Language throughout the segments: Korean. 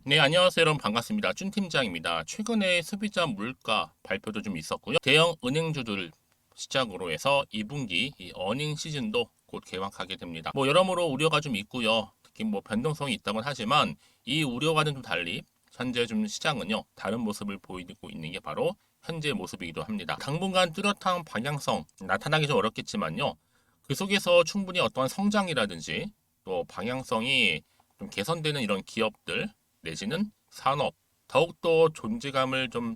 네, 안녕하세요. 여러분 반갑습니다. 준 팀장입니다. 최근에 소비자 물가 발표도 좀 있었고요. 대형 은행주들 시작으로 해서 2분기 이 어닝 시즌도 곧 개막하게 됩니다. 여러모로 우려가 좀 있고요. 특히 변동성이 있다곤 하지만 이 우려와는 좀 달리 현재 좀 시장은요, 다른 모습을 보이고 있는 게 바로 현재 모습이기도 합니다. 당분간 뚜렷한 방향성 나타나기 좀 어렵겠지만요. 그 속에서 충분히 어떠한 성장이라든지 또 방향성이 좀 개선되는 이런 기업들 내지는 산업, 더욱더 존재감을 좀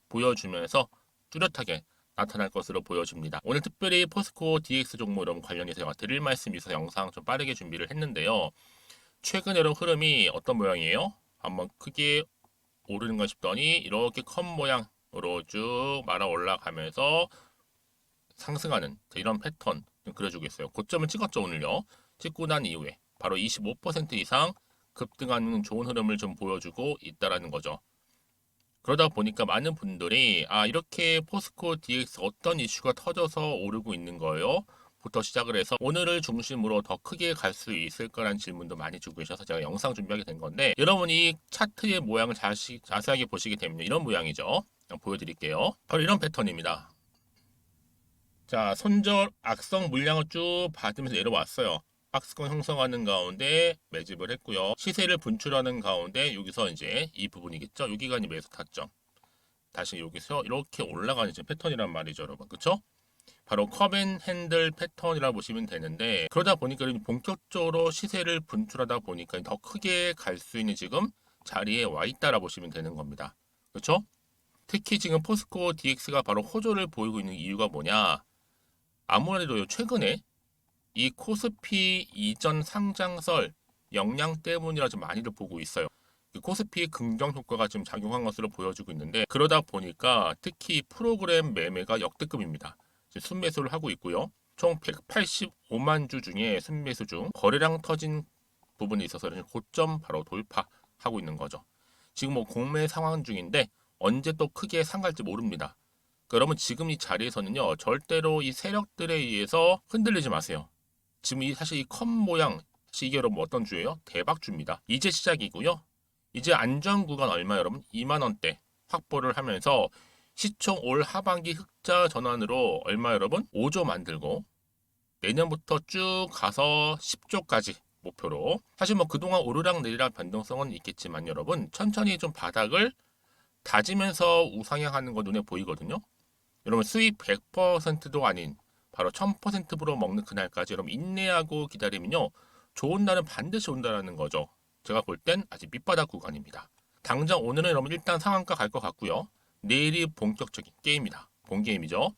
보여주면서 뚜렷하게 나타날 것으로 보여집니다. 오늘 특별히 포스코 DX 종목 여러분 관련해서 드릴 말씀이 있어서 영상 좀 빠르게 준비를 했는데요. 최근 여러분 흐름이 어떤 모양이에요? 한번 크게 오르는 것 싶더니 이렇게 컵 모양으로 쭉 말아 올라가면서 상승하는 이런 패턴 좀 그려주고 있어요. 고점을 찍었죠, 오늘요. 찍고 난 이후에 바로 25% 이상 급등하는 좋은 흐름을 좀 보여주고 있다라는 거죠. 그러다 보니까 많은 분들이 이렇게 포스코 DX 어떤 이슈가 터져서 오르고 있는 거예요? 부터 시작을 해서 오늘을 중심으로 더 크게 갈 수 있을 거라는 질문도 많이 주고 계셔서 제가 영상 준비하게 된 건데, 여러분이 차트의 모양을 자세하게 보시게 되면 이런 모양이죠. 보여드릴게요. 바로 이런 패턴입니다. 자, 손절 악성 물량을 쭉 받으면서 내려왔어요. 박스권 형성하는 가운데 매집을 했고요. 시세를 분출하는 가운데 여기서 이제 이 부분이겠죠. 여기가 이제 매수 타점. 다시 여기서 이렇게 올라가는 이제 패턴이란 말이죠, 여러분. 그쵸? 바로 컵앤핸들 패턴이라고 보시면 되는데, 그러다 보니까 본격적으로 시세를 분출하다 보니까 더 크게 갈 수 있는 지금 자리에 와 있다라 보시면 되는 겁니다. 그쵸? 특히 지금 포스코 DX가 바로 호조를 보이고 있는 이유가 뭐냐? 아무래도 최근에 이 코스피 이전 상장설 영향 때문이라 좀 많이들 보고 있어요. 코스피의 긍정 효과가 지금 작용한 것으로 보여지고 있는데, 그러다 보니까 특히 프로그램 매매가 역대급입니다. 순매수를 하고 있고요. 총 185만 주 중에 순매수 중 거래량 터진 부분에 있어서 고점 바로 돌파하고 있는 거죠. 지금 공매 상황 중인데 언제 또 크게 상갈지 모릅니다. 그러면 지금 이 자리에서는요, 절대로 이 세력들에 의해서 흔들리지 마세요. 지금 사실 이 컵 모양, 사실 이게 여러분 어떤 주예요? 대박주입니다. 이제 시작이고요. 이제 안전 구간 얼마 여러분? 2만 원대 확보를 하면서 시총 올 하반기 흑자 전환으로 얼마 여러분? 5조 만들고 내년부터 쭉 가서 10조까지 목표로. 사실 그동안 오르락 내리락 변동성은 있겠지만 여러분, 천천히 좀 바닥을 다지면서 우상향하는 거 눈에 보이거든요. 여러분 수익 100%도 아닌 바로 1000%로 먹는 그날까지 여러분 인내하고 기다리면요, 좋은 날은 반드시 온다라는 거죠. 제가 볼 땐 아직 밑바닥 구간입니다. 당장 오늘은 여러분 일단 상한가 갈 것 같고요. 내일이 본격적인 게임이다. 본 게임이죠.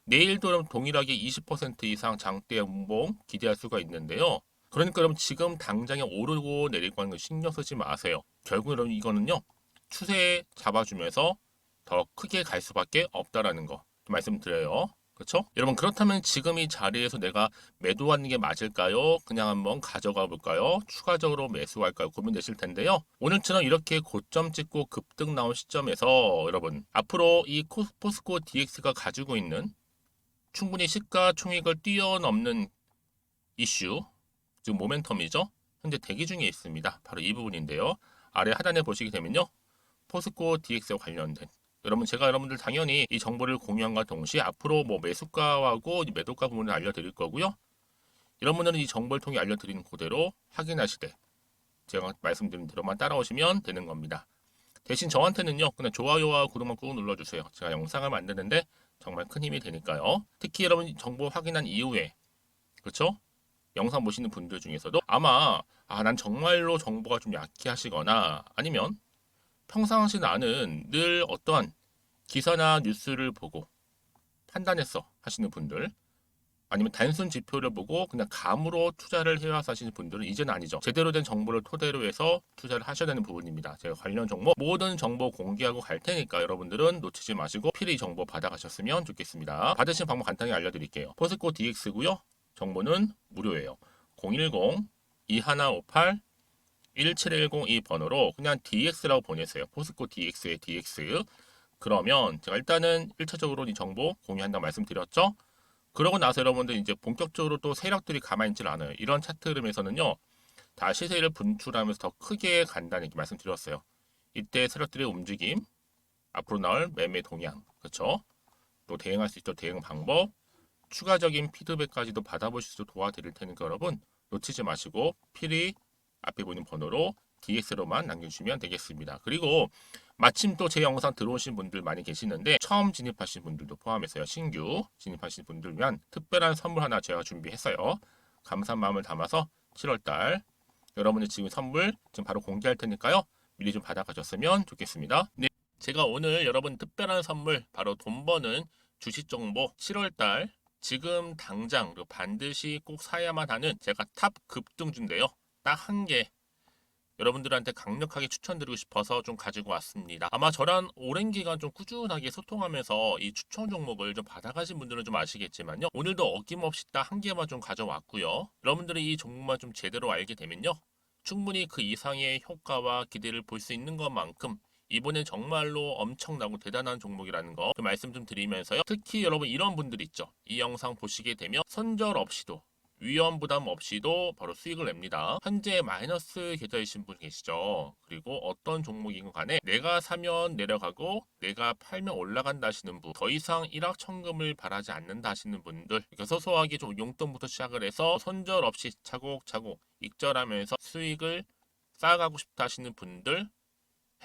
내일도 여러분 동일하게 20% 이상 장대 연봉 기대할 수가 있는데요. 그러니까 여러분 지금 당장에 오르고 내리고 하는 거 신경 쓰지 마세요. 결국 여러분 이거는요, 추세 잡아주면서 더 크게 갈 수밖에 없다라는 거 말씀드려요. 그렇죠? 여러분 그렇다면 지금 이 자리에서 내가 매도하는 게 맞을까요? 그냥 한번 가져가 볼까요? 추가적으로 매수할까요? 고민되실 텐데요. 오늘처럼 이렇게 고점 찍고 급등 나온 시점에서 여러분 앞으로 이 포스코 DX가 가지고 있는 충분히 시가총액을 뛰어넘는 이슈, 지금 모멘텀이죠. 현재 대기 중에 있습니다. 바로 이 부분인데요. 아래 하단에 보시게 되면요, 포스코 DX와 관련된, 여러분 제가 여러분들 당연히 이 정보를 공유함과 동시에 앞으로 매수가하고 매도가 부분을 알려드릴 거고요. 여러분들은 이 정보를 통해 알려드리는 그대로 확인하시되 제가 말씀드린 대로만 따라오시면 되는 겁니다. 대신 저한테는요, 그냥 좋아요와 구독만 꾹 눌러주세요. 제가 영상을 만드는데 정말 큰 힘이 되니까요. 특히 여러분 정보 확인한 이후에, 그렇죠? 영상 보시는 분들 중에서도 아마 난 정말로 정보가 좀 약해 하시거나, 아니면 평상시 나는 늘 어떠한 기사나 뉴스를 보고 판단했어 하시는 분들, 아니면 단순 지표를 보고 그냥 감으로 투자를 해와서 하시는 분들은 이제는 아니죠. 제대로 된 정보를 토대로 해서 투자를 하셔야 되는 부분입니다. 제가 관련 정보, 모든 정보 공개하고 갈 테니까 여러분들은 놓치지 마시고 필히 정보 받아가셨으면 좋겠습니다. 받으신 방법 간단히 알려드릴게요. 포스코 DX고요. 정보는 무료예요. 010-2158 1710 이 번호로 그냥 DX라고 보내세요. 포스코 DX의 DX. 그러면 제가 일단은 1차적으로 이 정보 공유한다고 말씀드렸죠. 그러고 나서 여러분들 이제 본격적으로 또 세력들이 가만히 있질 않아요. 이런 차트 흐름에서는요, 다 시세를 분출하면서 더 크게 간다는 얘기 말씀드렸어요. 이때 세력들의 움직임, 앞으로 나올 매매 동향, 그렇죠? 또 대응할 수 있도록 대응 방법, 추가적인 피드백까지도 받아보실 수 도와드릴 테니까 여러분 놓치지 마시고 필히 앞에 보이는 번호로 DX로만 남겨주시면 되겠습니다. 그리고 마침 또 제 영상 들어오신 분들 많이 계시는데 처음 진입하신 분들도 포함해서요. 신규 진입하신 분들 위한 특별한 선물 하나 제가 준비했어요. 감사한 마음을 담아서 7월달 여러분의 지금 선물 지금 바로 공개할 테니까요. 미리 좀 받아가셨으면 좋겠습니다. 네, 제가 오늘 여러분 특별한 선물 바로 돈 버는 주식 정보 7월달 지금 당장 반드시 꼭 사야만 하는 제가 탑 급등주인데요. 딱 한 개 여러분들한테 강력하게 추천드리고 싶어서 좀 가지고 왔습니다. 아마 저랑 오랜 기간 좀 꾸준하게 소통하면서 이 추천 종목을 좀 받아가신 분들은 좀 아시겠지만요. 오늘도 어김없이 딱 한 개만 좀 가져왔고요. 여러분들이 이 종목만 좀 제대로 알게 되면요. 충분히 그 이상의 효과와 기대를 볼 수 있는 것만큼 이번엔 정말로 엄청나고 대단한 종목이라는 거 그 말씀 좀 드리면서요. 특히 여러분 이런 분들 있죠. 이 영상 보시게 되면 손절 없이도 위험 부담 없이도 바로 수익을 냅니다. 현재 마이너스 계좌이신 분 계시죠? 그리고 어떤 종목이건 간에 내가 사면 내려가고 내가 팔면 올라간다 하시는 분, 더 이상 일확천금을 바라지 않는다 하시는 분들, 이렇게 소소하게 좀 용돈부터 시작을 해서 손절 없이 차곡차곡 익절하면서 수익을 쌓아가고 싶다 하시는 분들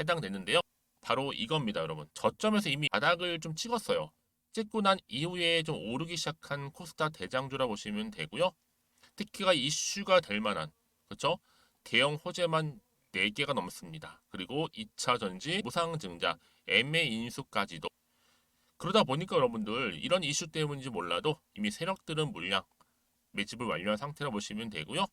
해당되는데요. 바로 이겁니다, 여러분. 저점에서 이미 바닥을 좀 찍었어요. 찍고 난 이후에 좀 오르기 시작한 코스닥 대장주라 보시면 되고요. 특히가 이슈가 될 만한 그렇죠? 대형 호재만 4개가 넘습니다. 그리고 2차 전지, 무상증자, MA 인수까지도. 그러다 보니까 여러분들 이런 이슈 때문인지 몰라도 이미 세력들은 물량 매집을 완료한 상태라 보시면 되고요.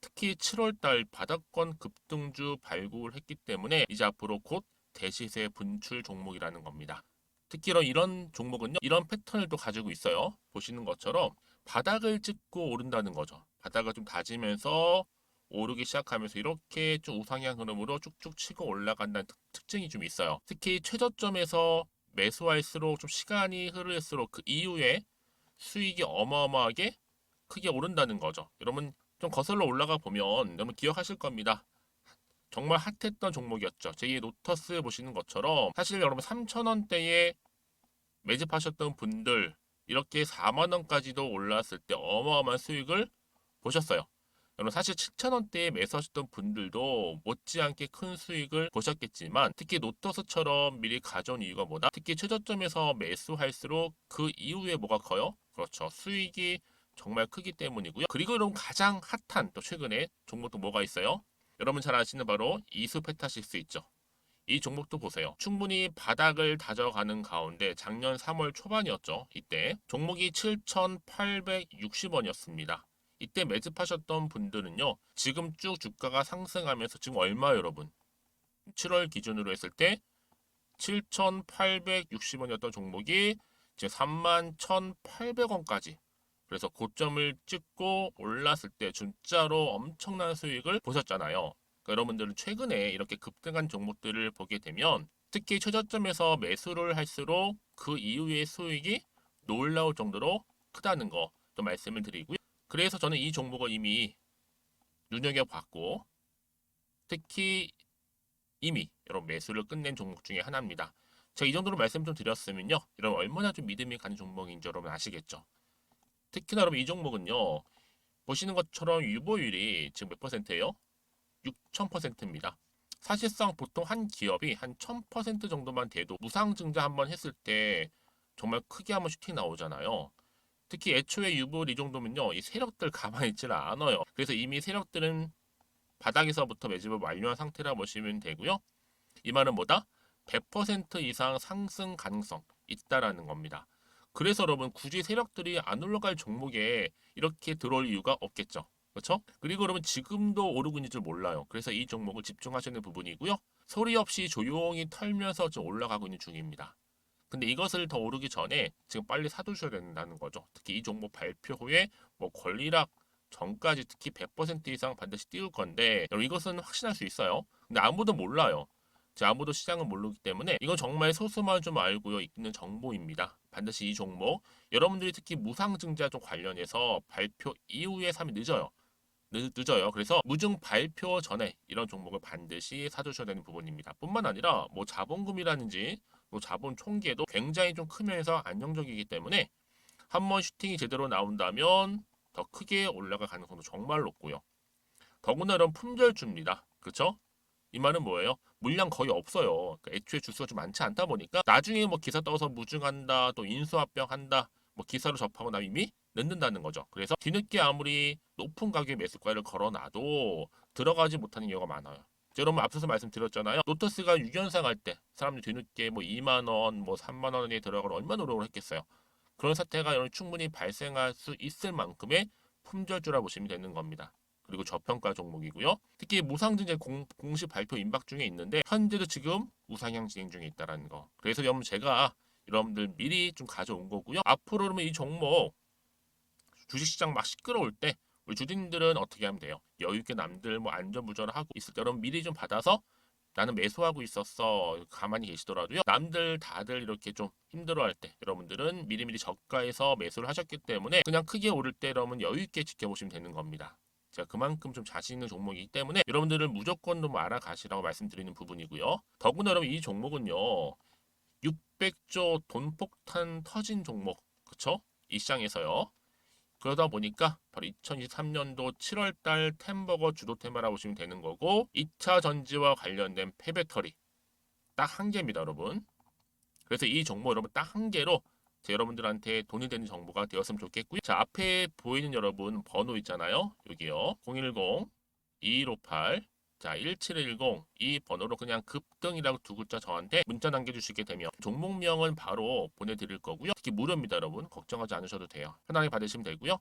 특히 7월달 바닥권 급등주 발굴을 했기 때문에 이제 앞으로 곧 대시세 분출 종목이라는 겁니다. 특히 이런 종목은요. 이런 패턴을 또 가지고 있어요. 보시는 것처럼 바닥을 찍고 오른다는 거죠. 바닥을 좀 다지면서 오르기 시작하면서 이렇게 좀 우상향 흐름으로 쭉쭉 치고 올라간다는 특징이 좀 있어요. 특히 최저점에서 매수할수록 좀 시간이 흐를수록 그 이후에 수익이 어마어마하게 크게 오른다는 거죠. 여러분 좀 거슬러 올라가 보면 여러분 기억하실 겁니다. 정말 핫했던 종목이었죠. 제2의 노터스 보시는 것처럼 사실 여러분 3,000원대에 매집하셨던 분들 이렇게 4만 원까지도 올랐을 때 어마어마한 수익을 보셨어요. 여러분 사실 7,000원대에 매수하셨던 분들도 못지않게 큰 수익을 보셨겠지만 특히 노터스처럼 미리 가져온 이유가 뭐다? 특히 최저점에서 매수할수록 그 이후에 뭐가 커요? 그렇죠. 수익이 정말 크기 때문이고요. 그리고 여러분 가장 핫한 또 최근에 종목도 뭐가 있어요? 여러분 잘 아시는 바로 이수페타시스 있죠. 이 종목도 보세요. 충분히 바닥을 다져가는 가운데 작년 3월 초반이었죠. 이때 종목이 7,860원이었습니다. 이때 매집하셨던 분들은요. 지금 쭉 주가가 상승하면서 지금 얼마 여러분? 7월 기준으로 했을 때 7,860원이었던 종목이 이제 31,800원까지 그래서 고점을 찍고 올랐을 때 진짜로 엄청난 수익을 보셨잖아요. 그러니까 여러분들은 최근에 이렇게 급등한 종목들을 보게 되면 특히 최저점에서 매수를 할수록 그 이후의 수익이 놀라울 정도로 크다는 거 또 말씀을 드리고요. 그래서 저는 이 종목을 이미 눈여겨봤고 특히 이미 여러분 매수를 끝낸 종목 중에 하나입니다. 제가 이 정도로 말씀 좀 드렸으면요. 여러분 얼마나 좀 믿음이 가는 종목인지 여러분 아시겠죠? 특히나 여러분 이 종목은요. 보시는 것처럼 유보율이 지금 몇 퍼센트예요? 6,000%입니다. 사실상 보통 한 기업이 한 1,000% 정도만 돼도 무상증자 한번 했을 때 정말 크게 한번 슈팅 나오잖아요. 특히 애초에 유보율 이 정도면요. 이 세력들 가만히 있지를 않아요. 그래서 이미 세력들은 바닥에서부터 매집을 완료한 상태라 보시면 되고요. 이 말은 뭐다? 100% 이상 상승 가능성 있다라는 겁니다. 그래서 여러분 굳이 세력들이 안 올라갈 종목에 이렇게 들어올 이유가 없겠죠. 그렇죠? 그리고 여러분 지금도 오르고 있는 줄 몰라요. 그래서 이 종목을 집중하시는 부분이고요. 소리 없이 조용히 털면서 좀 올라가고 있는 중입니다. 근데 이것을 더 오르기 전에 지금 빨리 사두셔야 된다는 거죠. 특히 이 종목 발표 후에 뭐 권리락 전까지 특히 100% 이상 반드시 띄울 건데 여러분 이것은 확신할 수 있어요. 근데 아무도 몰라요. 아무도 시장을 모르기 때문에 이건 정말 소수만 좀 알고 있는 정보입니다. 반드시 이 종목 여러분들이 특히 무상증자 좀 관련해서 발표 이후에 사면 늦어요. 늦어요. 그래서 무증 발표 전에 이런 종목을 반드시 사두셔야 되는 부분입니다. 뿐만 아니라 뭐 자본금이라든지 뭐 자본 총계도 굉장히 좀 크면서 안정적이기 때문에 한번 슈팅이 제대로 나온다면 더 크게 올라갈 가능성도 정말 높고요. 더구나 이런 품절주입니다. 그렇죠? 이 말은 뭐예요? 물량 거의 없어요. 그러니까 애초에 주수가 좀 많지 않다 보니까 나중에 뭐 기사 떠서 무증한다, 또 인수합병한다, 뭐 기사로 접하고 나면 이미 늦는다는 거죠. 그래서 뒤늦게 아무리 높은 가격의 매수가를 걸어놔도 들어가지 못하는 경우가 많아요. 여러분 앞서서 말씀드렸잖아요. 로터스가 6연상 할 때 사람들이 뒤늦게 뭐 2만 원, 뭐 3만 원에 들어가고 얼마나 노력을 했겠어요. 그런 사태가 충분히 발생할 수 있을 만큼의 품절주라 보시면 되는 겁니다. 그리고 저평가 종목이고요. 특히 무상증자 공식 발표 임박 중에 있는데 현재도 지금 우상향 진행 중에 있다는 거. 그래서 여러분 제가 여러분들 미리 좀 가져온 거고요. 앞으로 그러면 이 종목 주식시장 막 시끄러울 때 우리 주주님들은 어떻게 하면 돼요? 여유 있게 남들 뭐 안전부전을 하고 있을 때 여러분 미리 좀 받아서 나는 매수하고 있었어 가만히 계시더라도요. 남들 다들 이렇게 좀 힘들어할 때 여러분들은 미리미리 저가에서 매수를 하셨기 때문에 그냥 크게 오를 때 여러분 여유 있게 지켜보시면 되는 겁니다. 제가 그만큼 좀 자신 있는 종목이기 때문에 여러분들은 무조건 좀 알아가시라고 말씀드리는 부분이고요. 더구나 여러분 이 종목은요. 600조 돈폭탄 터진 종목. 그쵸? 이 시장에서요. 그러다 보니까 바로 2023년도 7월달 템버거 주도 테마라고 보시면 되는 거고 2차 전지와 관련된 폐배터리 딱 한 개입니다, 여러분. 그래서 이 정보 여러분 딱 한 개로 여러분들한테 돈이 되는 정보가 되었으면 좋겠고요. 자, 앞에 보이는 여러분 번호 있잖아요. 여기요. 010-2158 자, 1710 이 번호로 그냥 급등이라고 두 글자 저한테 문자 남겨주시게 되면 종목명은 바로 보내드릴 거고요. 특히 무료입니다, 여러분. 걱정하지 않으셔도 돼요. 편하게 받으시면 되고요.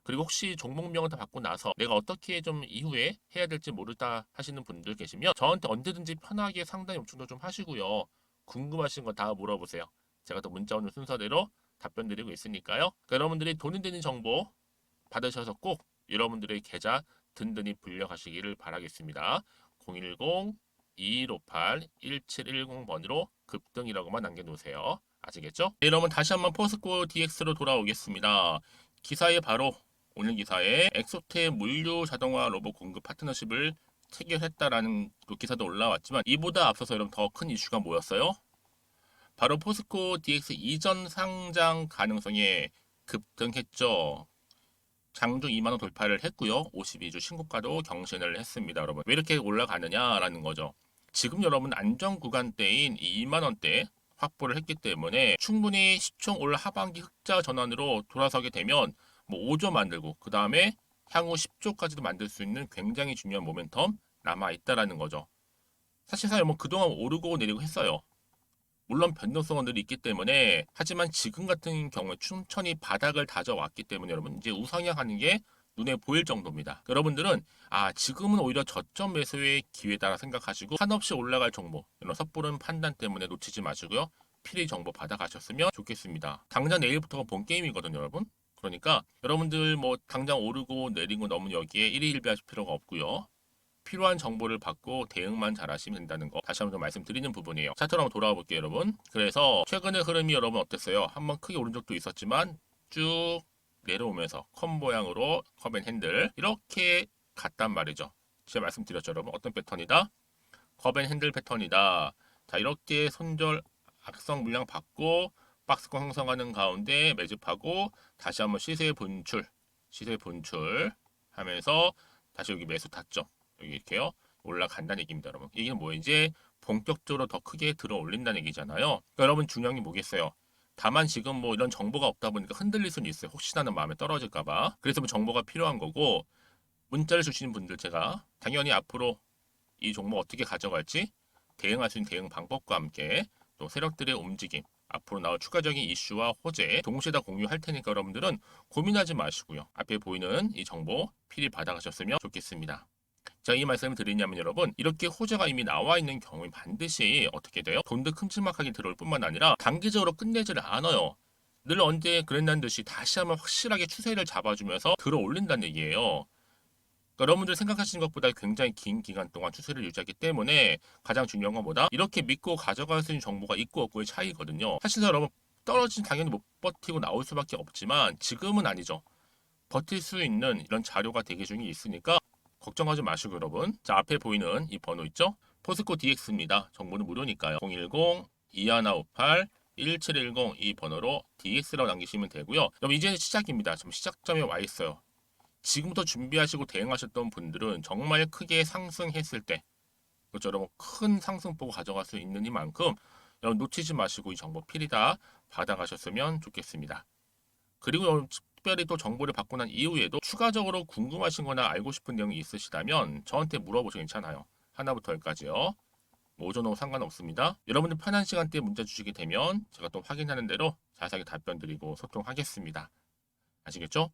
그리고 혹시 종목명을 다 받고 나서 내가 어떻게 좀 이후에 해야 될지 모르다 하시는 분들 계시면 저한테 언제든지 편하게 상담 요청도 좀 하시고요. 궁금하신 거 다 물어보세요. 제가 또 문자 오는 순서대로 답변 드리고 있으니까요. 그러니까 여러분들이 돈이 되는 정보 받으셔서 꼭 여러분들의 계좌 든든히 불려가시기를 바라겠습니다. 010-2158-1710번으로 급등이라고만 남겨놓으세요. 아시겠죠? 네, 여러분 다시 한번 포스코 DX로 돌아오겠습니다. 기사에 바로 오늘 기사에 엑소테 물류 자동화 로봇 공급 파트너십을 체결했다라는 그 기사도 올라왔지만 이보다 앞서서 여러분 더 큰 이슈가 뭐였어요? 바로 포스코 DX 이전 상장 가능성에 급등했죠. 장중 2만 원 돌파를 했고요. 52주 신고가도 경신을 했습니다. 여러분 왜 이렇게 올라가느냐라는 거죠. 지금 여러분 안정 구간대인 2만 원대 확보를 했기 때문에 충분히 시총 올 하반기 흑자 전환으로 돌아서게 되면 뭐 5조 만들고 그 다음에 향후 10조까지도 만들 수 있는 굉장히 중요한 모멘텀 남아 있다라는 거죠. 사실상 뭐 그동안 오르고 내리고 했어요. 물론 변동성은 늘 있기 때문에 하지만 지금 같은 경우에 춘천이 바닥을 다져왔기 때문에 여러분 이제 우상향하는 게 눈에 보일 정도입니다. 여러분들은 지금은 오히려 저점 매수의 기회다라 생각하시고 한없이 올라갈 정보 이런 섣부른 판단 때문에 놓치지 마시고요. 필히 정보 받아가셨으면 좋겠습니다. 당장 내일부터가 본 게임이거든요, 여러분. 그러니까 여러분들 뭐 당장 오르고 내리고 너무 여기에 일희일비하실 필요가 없고요. 필요한 정보를 받고 대응만 잘하시면 된다는 거 다시 한번 말씀드리는 부분이에요. 차트로 한번 돌아와 볼게요, 여러분. 그래서 최근의 흐름이 여러분 어땠어요? 한번 크게 오른 적도 있었지만 쭉 내려오면서 컵 모양으로 컵앤핸들 이렇게 갔단 말이죠. 제가 말씀드렸죠, 여러분. 어떤 패턴이다? 컵앤핸들 패턴이다. 자, 이렇게 손절 악성 물량 받고 박스권 형성하는 가운데 매집하고 다시 한번 시세 분출 하면서 다시 여기 매수 탔죠. 여기 이렇게요. 올라간다는 얘기입니다, 여러분. 이게 뭐 이제 본격적으로 더 크게 들어 올린다는 얘기잖아요. 그러니까 여러분 중요한 게 뭐겠어요? 다만 지금 뭐 이런 정보가 없다 보니까 흔들릴 수는 있어요. 혹시나는 마음에 떨어질까봐. 그래서 뭐 정보가 필요한 거고 문자를 주시는 분들 제가 당연히 앞으로 이 종목 어떻게 가져갈지 대응할 수 있는 대응 방법과 함께 또 세력들의 움직임 앞으로 나올 추가적인 이슈와 호재 동시에 다 공유할 테니까 여러분들은 고민하지 마시고요. 앞에 보이는 이 정보 필히 받아가셨으면 좋겠습니다. 제가 이 말씀을 드리냐면 여러분 이렇게 호재가 이미 나와 있는 경우에 반드시 어떻게 돼요? 돈도 큼지막하게 들어올 뿐만 아니라 단기적으로 끝내지를 않아요. 늘 언제 그랬다는 듯이 다시 한번 확실하게 추세를 잡아주면서 들어 올린다는 얘기예요. 그러니까 여러분들 생각하시는 것보다 굉장히 긴 기간 동안 추세를 유지하기 때문에 가장 중요한 건 뭐다? 이렇게 믿고 가져갈 수 있는 정보가 있고 없고의 차이거든요. 사실 여러분 떨어진 당연히 못 버티고 나올 수밖에 없지만 지금은 아니죠. 버틸 수 있는 이런 자료가 대기 중에 있으니까 걱정하지 마시고 여러분. 자, 앞에 보이는 이 번호 있죠? 포스코 DX입니다. 정보는 무료니까요. 010-2158-1710 이 번호로 DX라고 남기시면 되고요. 그럼 이제 시작입니다. 지금 시작점에 와 있어요. 지금부터 준비하시고 대응하셨던 분들은 정말 크게 상승했을 때, 그렇죠, 여러분, 큰 상승폭을 가져갈 수 있는 이만큼 여러분 놓치지 마시고 이 정보 필히 다 받아가셨으면 좋겠습니다. 그리고 여러분 특별히 또 정보를 받고 난 이후에도 추가적으로 궁금하신 거나 알고 싶은 내용이 있으시다면 저한테 물어보셔도 괜찮아요. 하나부터 열까지요. 오전오후 상관없습니다. 여러분들 편한 시간대에 문자 주시게 되면 제가 또 확인하는 대로 자세하게 답변 드리고 소통하겠습니다. 아시겠죠?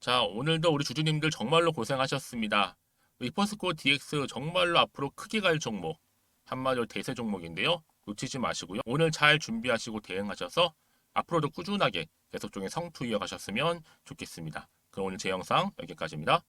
자, 오늘도 우리 주주님들 정말로 고생하셨습니다. 이퍼스코 DX 정말로 앞으로 크게 갈 종목, 한마디로 대세 종목인데요. 놓치지 마시고요. 오늘 잘 준비하시고 대응하셔서 앞으로도 꾸준하게 계속적인 성투 이어가셨으면 좋겠습니다. 그럼 오늘 제 영상 여기까지입니다.